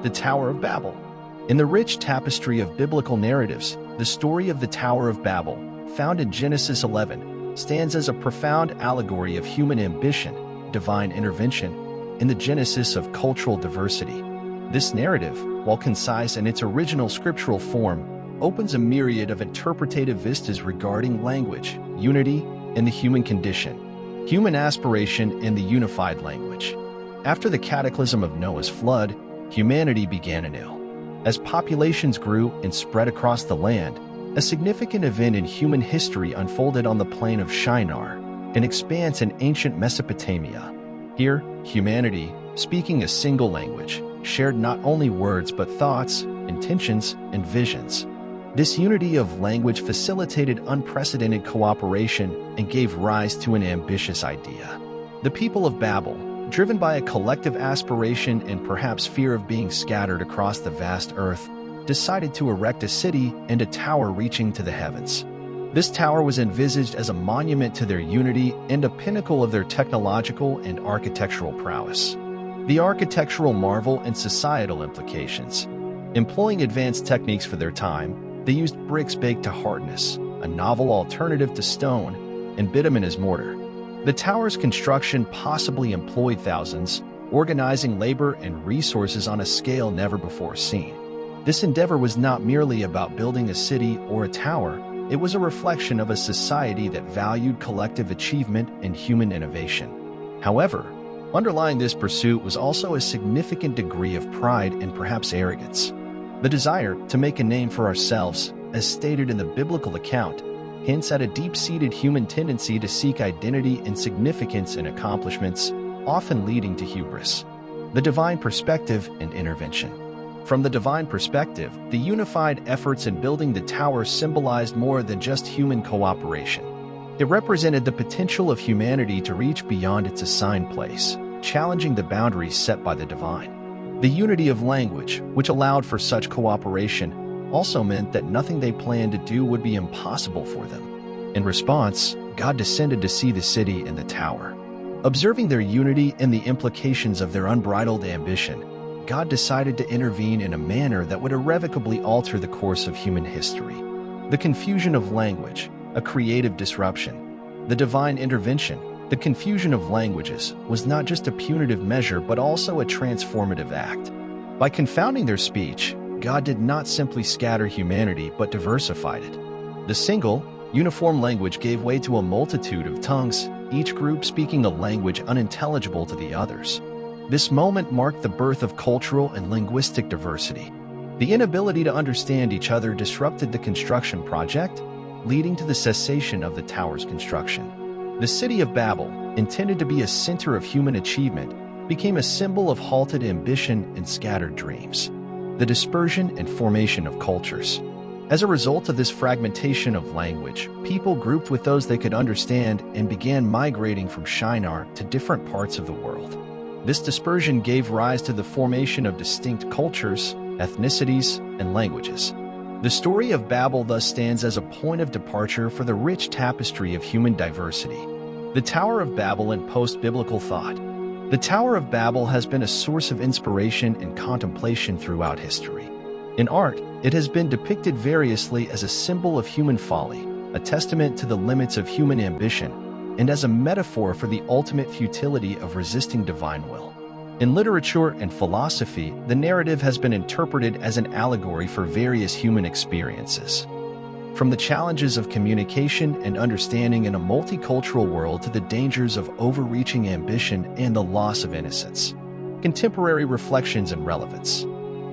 The Tower of Babel. In the rich tapestry of biblical narratives, the story of the Tower of Babel, found in Genesis 11, stands as a profound allegory of human ambition, divine intervention, and the genesis of cultural diversity. This narrative, while concise in its original scriptural form, opens a myriad of interpretative vistas regarding language, unity, and the human condition, human aspiration, and the unified language. After the cataclysm of Noah's flood, humanity began anew. As populations grew and spread across the land, a significant event in human history unfolded on the plain of Shinar, an expanse in ancient Mesopotamia. Here, humanity, speaking a single language, shared not only words but thoughts, intentions, and visions. This unity of language facilitated unprecedented cooperation and gave rise to an ambitious idea. The people of Babel, driven by a collective aspiration and perhaps fear of being scattered across the vast earth, decided to erect a city and a tower reaching to the heavens. This tower was envisaged as a monument to their unity and a pinnacle of their technological and architectural prowess. The architectural marvel and societal implications. Employing advanced techniques for their time, they used bricks baked to hardness, a novel alternative to stone, and bitumen as mortar. The tower's construction possibly employed thousands, organizing labor and resources on a scale never before seen. This endeavor was not merely about building a city or a tower, it was a reflection of a society that valued collective achievement and human innovation. However, underlying this pursuit was also a significant degree of pride and perhaps arrogance. The desire to make a name for ourselves, as stated in the biblical account, hints at a deep-seated human tendency to seek identity and significance in accomplishments, often leading to hubris. The divine perspective and intervention. From the divine perspective, the unified efforts in building the tower symbolized more than just human cooperation. It represented the potential of humanity to reach beyond its assigned place, challenging the boundaries set by the divine. The unity of language, which allowed for such cooperation, also meant that nothing they planned to do would be impossible for them. In response, God descended to see the city and the tower. Observing their unity and the implications of their unbridled ambition, God decided to intervene in a manner that would irrevocably alter the course of human history. The confusion of language, a creative disruption. The divine intervention, the confusion of languages, was not just a punitive measure but also a transformative act. By confounding their speech, God did not simply scatter humanity but diversified it. The single, uniform language gave way to a multitude of tongues, each group speaking a language unintelligible to the others. This moment marked the birth of cultural and linguistic diversity. The inability to understand each other disrupted the construction project, leading to the cessation of the tower's construction. The city of Babel, intended to be a center of human achievement, became a symbol of halted ambition and scattered dreams. The dispersion and formation of cultures. As a result of this fragmentation of language, people grouped with those they could understand and began migrating from Shinar to different parts of the world. This dispersion gave rise to the formation of distinct cultures, ethnicities, and languages. The story of Babel thus stands as a point of departure for the rich tapestry of human diversity. The Tower of Babel in post-biblical thought. The Tower of Babel has been a source of inspiration and contemplation throughout history. In art, it has been depicted variously as a symbol of human folly, a testament to the limits of human ambition, and as a metaphor for the ultimate futility of resisting divine will. In literature and philosophy, the narrative has been interpreted as an allegory for various human experiences. From the challenges of communication and understanding in a multicultural world to the dangers of overreaching ambition and the loss of innocence. Contemporary reflections and relevance.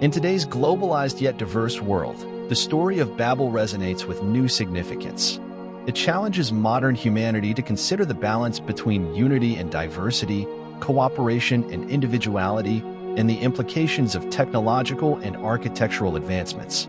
In today's globalized yet diverse world, the story of Babel resonates with new significance. It challenges modern humanity to consider the balance between unity and diversity, cooperation and individuality, and the implications of technological and architectural advancements.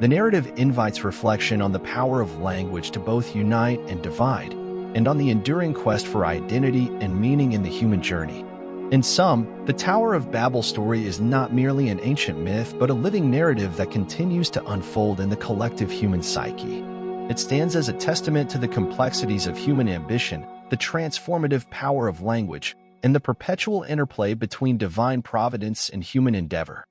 The narrative invites reflection on the power of language to both unite and divide, and on the enduring quest for identity and meaning in the human journey. In sum, the Tower of Babel story is not merely an ancient myth but a living narrative that continues to unfold in the collective human psyche. It stands as a testament to the complexities of human ambition, the transformative power of language, and the perpetual interplay between divine providence and human endeavor.